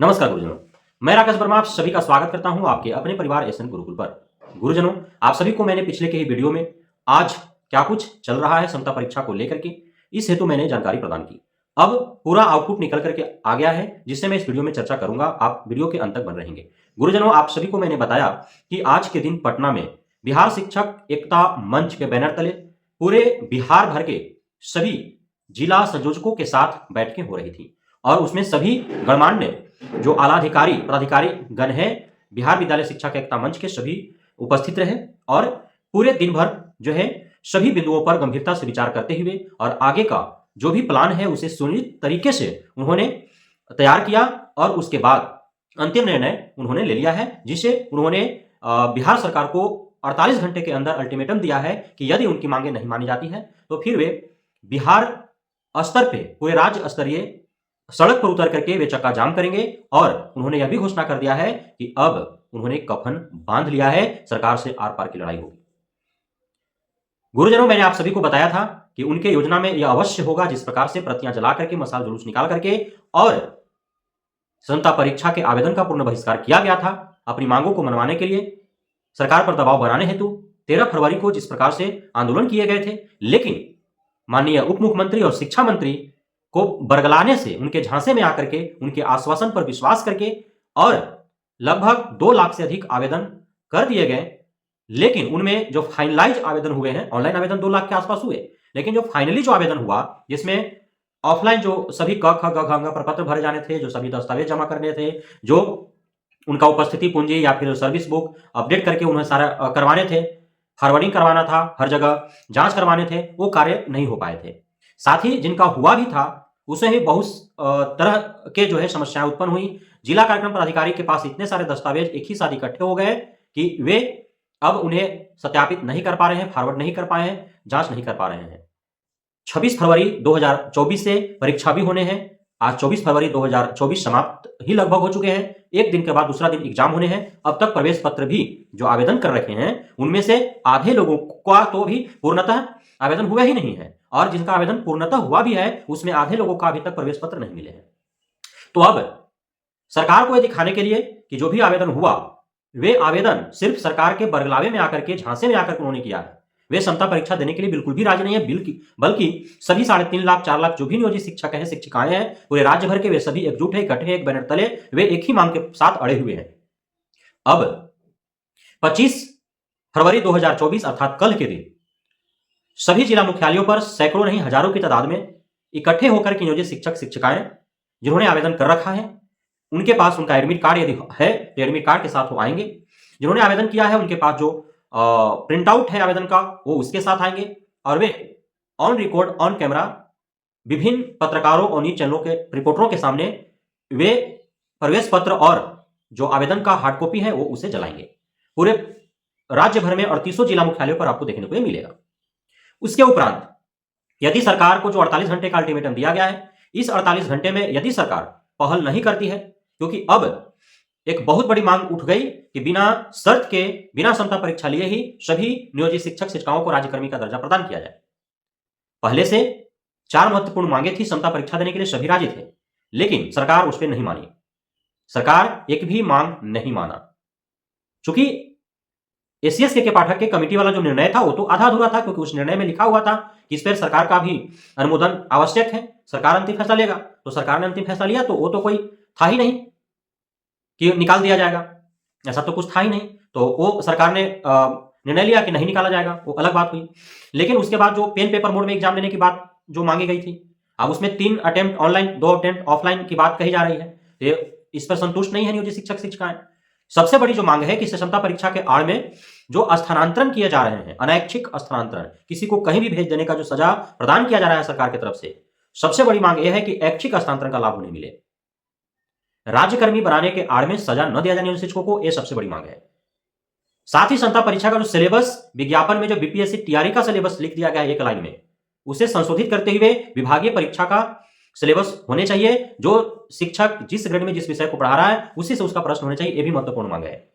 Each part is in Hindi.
नमस्कार गुरुजनों, मैं राकेश वर्मा आप सभी का स्वागत करता हूं आपके अपने परिवार एसएन गुरुकुल पर। गुरुजनों, आप सभी को मैंने पिछले के ही वीडियो में आज क्या कुछ चल रहा है क्षमता परीक्षा को लेकर के, इस हेतु मैंने जानकारी प्रदान की। अब पूरा आउटपुट निकल करके आ गया है, जिससे मैं इस वीडियो में चर्चा करूंगा। आप वीडियो के अंत तक बन रहेंगे। गुरुजनों, आप सभी को मैंने बताया कि आज के दिन पटना में बिहार शिक्षक एकता मंच के बैनर तले पूरे बिहार भर के सभी जिला संयोजकों के साथ बैठकें हो रही थी और उसमें सभी गणमान्य जो आलाधिकारी पदाधिकारी गण है बिहार विद्यालय शिक्षा के एकता मंच के सभी उपस्थित रहे और पूरे दिन भर जो है सभी बिंदुओं पर गंभीरता से विचार करते हुए और आगे का जो भी प्लान है उसे सुनिश्चित तरीके से उन्होंने तैयार किया और उसके बाद अंतिम निर्णय उन्होंने ले लिया है, जिसे उन्होंने बिहार सरकार को 48 घंटे के अंदर अल्टीमेटम दिया है कि यदि उनकी मांगे नहीं मानी जाती है तो फिर वे बिहार स्तर पे पूरे राज्य स्तरीय सड़क पर उतर करके वे चक्का जाम करेंगे। और उन्होंने यह भी घोषणा कर दिया है कि अब उन्होंने कफन बांध लिया है, सरकार से आर पार की लड़ाई होगी। गुरुजनों, मैंने आप सभी को बताया था कि उनके योजना में यह अवश्य होगा जिस प्रकार से प्रतियां जला करके मसाल जुलूस निकाल करके और क्षमता परीक्षा के आवेदन का पूर्ण बहिष्कार किया गया था अपनी मांगों को मनवाने के लिए, सरकार पर दबाव बनाने हेतु 13 फरवरी को जिस प्रकार से आंदोलन किए गए थे, लेकिन माननीय उप मुख्यमंत्री और शिक्षा मंत्री को बरगलाने से उनके झांसे में आकर के उनके आश्वासन पर विश्वास करके और लगभग 2 लाख से अधिक आवेदन कर दिए गए। लेकिन उनमें जो फाइनलाइज आवेदन हुए हैं, ऑनलाइन आवेदन 2 लाख के आसपास हुए, लेकिन जो फाइनली जो आवेदन हुआ जिसमें ऑफलाइन जो सभी क ख ग घ प्रपत्र भरे जाने थे, जो सभी दस्तावेज जमा करने थे, जो उनका उपस्थिति पूंजी या फिर सर्विस बुक अपडेट करके उन्हें सारा करवाने थे, फॉरवर्डिंग करवाना था, हर जगह जांच करवाने थे, वो कार्य नहीं हो पाए थे। साथ ही जिनका हुआ भी था उसमें भी बहुत तरह के जो है समस्याएं उत्पन्न हुई। जिला कार्यक्रम पदाधिकारी के पास इतने सारे दस्तावेज एक ही साथ इकट्ठे हो गए कि वे अब उन्हें सत्यापित नहीं कर पा रहे हैं, फॉरवर्ड नहीं कर पाए हैं, जांच नहीं कर पा रहे हैं। 26 फरवरी 2024 से परीक्षा भी होने हैं। आज 24 फरवरी 2024 समाप्त ही लगभग हो चुके हैं। एक दिन के बाद दूसरा दिन एग्जाम होने हैं। अब तक प्रवेश पत्र भी जो आवेदन कर रखे हैं उनमें से आधे लोगों का तो भी पूर्णतः आवेदन हुआ ही नहीं है और जिनका आवेदन पूर्णतः हुआ भी है उसमें आधे लोगों का अभी तक प्रवेश पत्र नहीं मिले हैं। तो अब सरकार को यह दिखाने के लिए कि जो भी आवेदन हुआ वे आवेदन सिर्फ सरकार के बरगलावे में आकर के, झांसे में आकर उन्होंने किया है, वे क्षमता परीक्षा देने के लिए बिल्कुल भी राजी नहीं है। बल्कि सभी 3.5 लाख 4 लाख जो भी नियोजित शिक्षक हैं, शिक्षिकाएं हैं, पूरे राज्य भर के वे सभी एकजुट है, इकट्ठे एक बैनर तले वे एक ही मांग के साथ अड़े हुए हैं। अब 25 फरवरी 2024 अर्थात कल के दिन सभी जिला मुख्यालयों पर सैकड़ों नहीं हजारों की तादाद में इकट्ठे होकर के नियोजित शिक्षक शिक्षिकाएं जिन्होंने आवेदन कर रखा है, उनके पास उनका एडमिट कार्ड यदि है तो एडमिट कार्ड के साथ वो आएंगे। जिन्होंने आवेदन किया है उनके पास जो प्रिंट आउट है आवेदन का वो उसके साथ आएंगे और वे ऑन रिकॉर्ड ऑन कैमरा विभिन्न पत्रकारों और न्यूज चैनलों के रिपोर्टरों के सामने वे प्रवेश पत्र और जो आवेदन का हार्ड कॉपी है वो उसे जलाएंगे। पूरे राज्य भर में 38 जिला मुख्यालयों पर आपको देखने को मिलेगा। उसके उपरांत यदि सरकार को जो 48 घंटे का अल्टीमेटम दिया गया है, इस 48 घंटे में यदि सरकार पहल नहीं करती है, क्योंकि अब एक बहुत बड़ी मांग उठ गई कि बिना शर्त के, बिना क्षमता परीक्षा लिए ही सभी नियोजित शिक्षक शिक्षिकाओं को राज्यकर्मी का दर्जा प्रदान किया जाए। पहले से 4 महत्वपूर्ण मांगे थी क्षमता परीक्षा देने के लिए, सभी राजी थे, लेकिन सरकार उस पर नहीं मानी। सरकार एक भी मांग नहीं माना। चूंकि एसीएस के पाठक के कमेटी वाला जो निर्णय था वो तो आधा अधूरा था, क्योंकि उस निर्णय में लिखा हुआ था कि इस पर सरकार का भी अनुमोदन आवश्यक है, सरकार अंतिम फैसला लेगा। तो सरकार ने अंतिम फैसला लिया तो वो तो कोई था ही नहीं कि निकाल दिया जाएगा, ऐसा तो कुछ था ही नहीं। तो वो सरकार ने निर्णय लिया कि नहीं निकाला जाएगा, वो अलग बात हुई। लेकिन उसके बाद जो पेन पेपर मोड में एग्जाम देने की बात जो मांगी गई थी, अब उसमें 3 अटेम्प्ट ऑनलाइन, 2 अटेम्प्ट ऑफलाइन की बात कही जा रही है। तो इस पर संतुष्ट नहीं है नियोजित शिक्षक शिक्षिकाएं। सबसे बड़ी जो मांग है कि क्षमता परीक्षा के आड़ में जो स्थानांतरण किए जा रहे हैं, अनैच्छिक स्थानांतरण, किसी को कहीं भी भेज देने का जो सजा प्रदान किया जा रहा है सरकार की तरफ से, सबसे बड़ी मांग यह है कि ऐच्छिक स्थानांतरण का लाभ उन्हें मिले। राज्यकर्मी बनाने के आड़ में सजा न दिया जाए नियोजित शिक्षकों को, यह सबसे बड़ी मांग है। साथ ही क्षमता परीक्षा का जो सिलेबस विज्ञापन में जो बीपीएससी टीआरई का सिलेबस लिख दिया गया है एक लाइन में, उसे संशोधित करते हुए विभागीय परीक्षा का सिलेबस होने चाहिए। जो शिक्षक जिस ग्रेड में जिस विषय को पढ़ा रहा है उसी से उसका प्रश्न होने चाहिए, यह भी महत्वपूर्ण मांग है।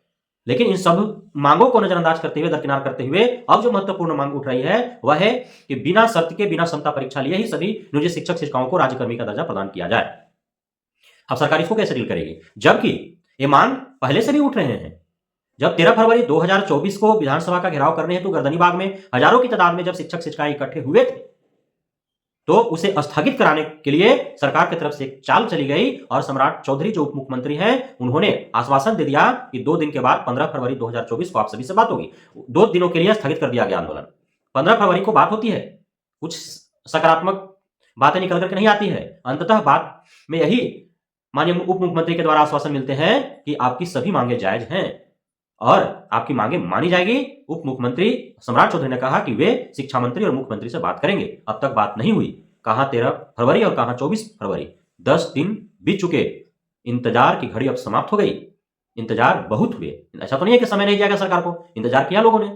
लेकिन इन सब मांगों को नजरअंदाज करते हुए, दरकिनार करते हुए, अब जो महत्वपूर्ण मांग उठ रही है वह है कि बिना शर्त के, बिना क्षमता परीक्षा लिए ही सभी नियोजित शिक्षक शिक्षिकाओं को राज्यकर्मी का दर्जा प्रदान किया जाए। अब सरकार इसको कैसे डील करेगी, जबकि ये मांग पहले से भी उठ रहे हैं। जब 13 फरवरी 2024 को विधानसभा का घेराव करने हेतु गर्दनीबाग में हजारों की तादाद में जब शिक्षक शिक्षिकाएं इकट्ठे हुए थे, तो उसे स्थगित कराने के लिए सरकार की तरफ से एक चाल चली गई और सम्राट चौधरी जो उप मुख्यमंत्री हैं, उन्होंने आश्वासन दे दिया कि 2 दिन के बाद 15 फरवरी 2024 को आप सभी से बात होगी। 2 दिनों के लिए स्थगित कर दिया गया आंदोलन। 15 फरवरी को बात होती है, कुछ सकारात्मक बातें निकल करके नहीं आती है। अंततः बात में यही माननीय उप मुख्यमंत्री के द्वारा आश्वासन मिलते हैं कि आपकी सभी मांगे जायज हैं और आपकी मांगे मानी जाएगी। उप मुख्यमंत्री सम्राट चौधरी ने कहा कि वे शिक्षा मंत्री और मुख्यमंत्री से बात करेंगे। अब तक बात नहीं हुई, कहां 13 फरवरी और कहां 24 फरवरी। 10 दिन बीत चुके, इंतजार की घड़ी अब समाप्त हो गई। इंतजार बहुत हुए, ऐसा तो नहीं है कि समय नहीं दिया गया सरकार को, इंतजार किया लोगों ने,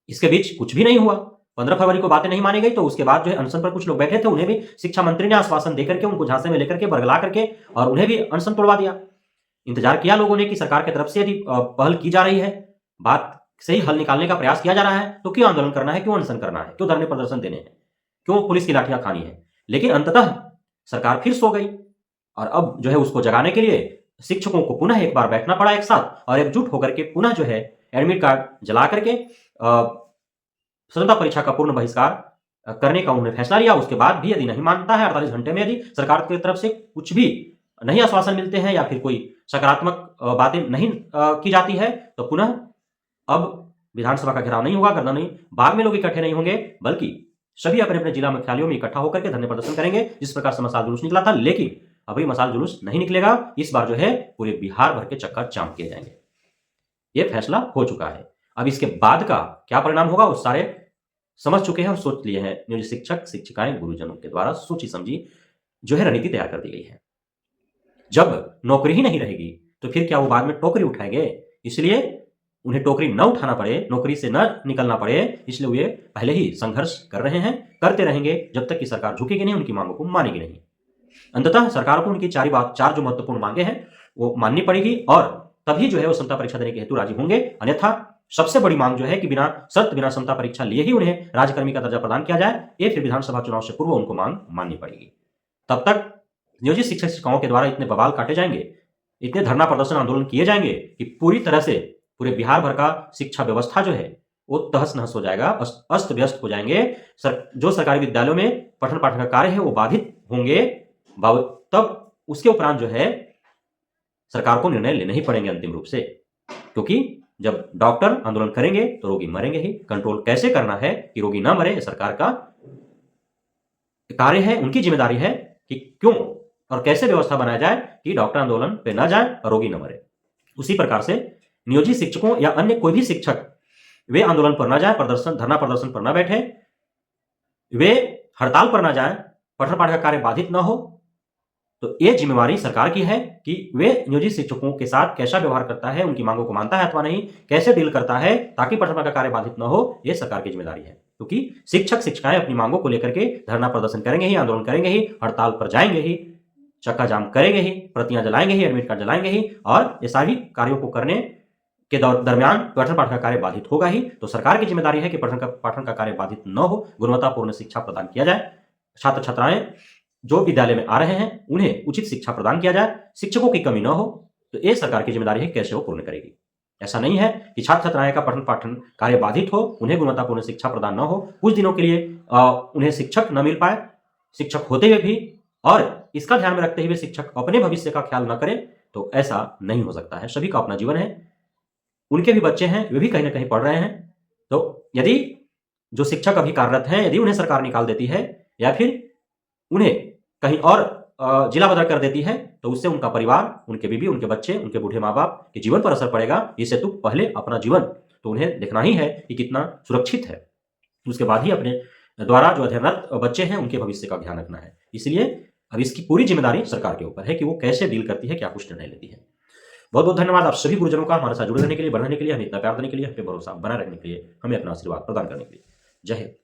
इसके बीच कुछ भी नहीं हुआ। 15 फरवरी को बातें नहीं मानी गई तो उसके बाद जो है अनशन पर कुछ लोग बैठे थे, उन्हें भी शिक्षा मंत्री ने आश्वासन देकर के उनको झांसे में लेकर के बरगला करके और उन्हें भी अनशन तोड़वा दिया। इंतजार किया लोगों ने कि सरकार की तरफ से यदि पहल की जा रही है, बात से ही हल निकालने का प्रयास किया जा रहा है, तो क्यों आंदोलन करना है, क्यों अनशन करना है, क्यों धरने प्रदर्शन देने हैं, क्यों पुलिस की लाठियां खानी है। लेकिन अंततः सरकार फिर सो गई और अब जो है उसको जगाने के लिए शिक्षकों को पुनः एक बार बैठना पड़ा एक साथ और एकजुट होकर के पुनः जो है एडमिट कार्ड जला करके स्वतंत्रता परीक्षा का पूर्ण बहिष्कार करने का उन्होंने फैसला लिया। उसके बाद भी यदि नहीं मानता है, 48 घंटे में यदि सरकार की तरफ से कुछ भी नहीं आश्वासन मिलते हैं या फिर कोई सकारात्मक बातें नहीं की जाती है, तो पुनः अब विधानसभा का घेराव नहीं होगा, गर्दनी बाग में लोग इकट्ठे नहीं होंगे, बल्कि सभी अपने अपने जिला मुख्यालयों में इकट्ठा होकर के धरने प्रदर्शन करेंगे, जिस प्रकार से मसाल जुलूस निकला था। लेकिन अभी मसाल जुलूस नहीं निकलेगा, इस बार जो है पूरे बिहार भर के चक्कर जाम किए जाएंगे। यह फैसला हो चुका है। अब इसके बाद का क्या परिणाम होगा वो सारे समझ चुके हैं और सोच लिए हैं। नियोजित शिक्षक शिक्षिकाएं गुरुजनों के द्वारा सोची समझी जो है रणनीति तैयार कर दी गई है। जब नौकरी ही नहीं रहेगी तो फिर क्या वो बाद में टोकरी उठाएंगे? इसलिए उन्हें टोकरी न उठाना पड़े, नौकरी से न निकलना पड़े, इसलिए वे पहले ही संघर्ष कर रहे हैं, करते रहेंगे जब तक कि सरकार झुकेगी नहीं, उनकी मांगों को मानेगी नहीं। अंततः सरकार को उनकी चार जो महत्वपूर्ण मांगे हैं वो माननी पड़ेगी और तभी जो है वो समता परीक्षा देने के हेतु राजी होंगे। अन्यथा सबसे बड़ी मांग जो है कि बिना शर्त बिना समता परीक्षा लिए ही उन्हें राज्यकर्मी का दर्जा प्रदान किया जाए, ये फिर विधानसभा चुनाव से पूर्व उनको मांग माननी पड़ेगी। तब तक नियोजित शिक्षक शिक्षिकाओं के द्वारा इतने बवाल काटे जाएंगे, इतने धरना प्रदर्शन आंदोलन किए जाएंगे कि पूरी तरह से पूरे बिहार भर का शिक्षा व्यवस्था जो है वो तहस नहस हो जाएगा, अस्त व्यस्त हो जाएंगे। जो सरकारी विद्यालयों में पठन पाठन का कार्य है वो बाधित होंगे। तब उसके उपरांत जो है सरकार को निर्णय लेने ही पड़ेंगे अंतिम रूप से, क्योंकि जब डॉक्टर आंदोलन करेंगे तो रोगी मरेंगे ही। कंट्रोल कैसे करना है कि रोगी ना मरे, सरकार का कार्य है, उनकी जिम्मेदारी है कि क्यों और कैसे व्यवस्था बनाया जाए कि डॉक्टर आंदोलन पे ना जाए और रोगी ना मरे। उसी प्रकार से नियोजित शिक्षकों या अन्य कोई भी शिक्षक वे आंदोलन पर ना जाए, धरना प्रदर्शन पर ना बैठे, वे हड़ताल पर ना जाए, पठन पाठन का कार्य बाधित ना हो। तो ये जिम्मेवारी सरकार की है कि वे नियोजित शिक्षकों के साथ कैसा व्यवहार करता है, उनकी मांगों को मानता है अथवा नहीं, कैसे डील करता है ताकि पठन पाठन का कार्य बाधित न हो, यह सरकार की जिम्मेदारी है। क्योंकि शिक्षक शिक्षिकाएं अपनी मांगों को लेकर के धरना प्रदर्शन करेंगे ही, आंदोलन करेंगे ही, हड़ताल पर जाएंगे ही, चक्का जाम करेंगे ही, प्रतियां जलाएंगे ही, एडमिट कार्ड जलाएंगे ही, और ये सारी कार्यों को करने के दरमियान पठन पाठन का कार्य बाधित होगा ही। तो सरकार की जिम्मेदारी है कि पठन पाठन का कार्य बाधित न हो, गुणवत्तापूर्ण शिक्षा प्रदान किया जाए, छात्र छात्राएं जो विद्यालय में आ रहे हैं उन्हें उचित शिक्षा प्रदान किया जाए, शिक्षकों की कमी न हो। तो ये सरकार की जिम्मेदारी है, कैसे वो पूर्ण करेगी। ऐसा नहीं है कि छात्र छात्राएं का पठन पाठन कार्य बाधित हो, उन्हें गुणवत्तापूर्ण शिक्षा प्रदान न हो, कुछ दिनों के लिए उन्हें शिक्षक न मिल पाए, शिक्षक होते हुए भी, और इसका ध्यान में रखते हुए शिक्षक अपने भविष्य का ख्याल न करें, तो ऐसा नहीं हो सकता है। सभी का अपना जीवन है, उनके भी बच्चे हैं, वे भी कहीं ना कहीं पढ़ रहे हैं। तो यदि जो शिक्षक अभी कार्यरत हैं, यदि उन्हें सरकार निकाल देती है या फिर उन्हें कहीं और जिला बदल कर देती है, तो उससे उनका परिवार, उनके बीवी, उनके बच्चे, उनके बूढ़े माँ बाप के जीवन पर असर पड़ेगा। इससे तो पहले अपना जीवन तो उन्हें देखना ही है कि कितना सुरक्षित है, उसके बाद ही अपने द्वारा जो अध्ययनरत बच्चे हैं उनके भविष्य का ध्यान रखना है। इसलिए अब इसकी पूरी जिम्मेदारी सरकार के ऊपर है कि वो कैसे डील करती है, क्या कुछ निर्णय लेती है। बहुत बहुत धन्यवाद आप सभी गुरुजनों का हमारे साथ जुड़े रहने के लिए, बढ़ने के लिए, हमें इतना प्यार देने के लिए, हमें भरोसा बनाए रखने के लिए, हमें अपना आशीर्वाद प्रदान करने के लिए। जय हिंद।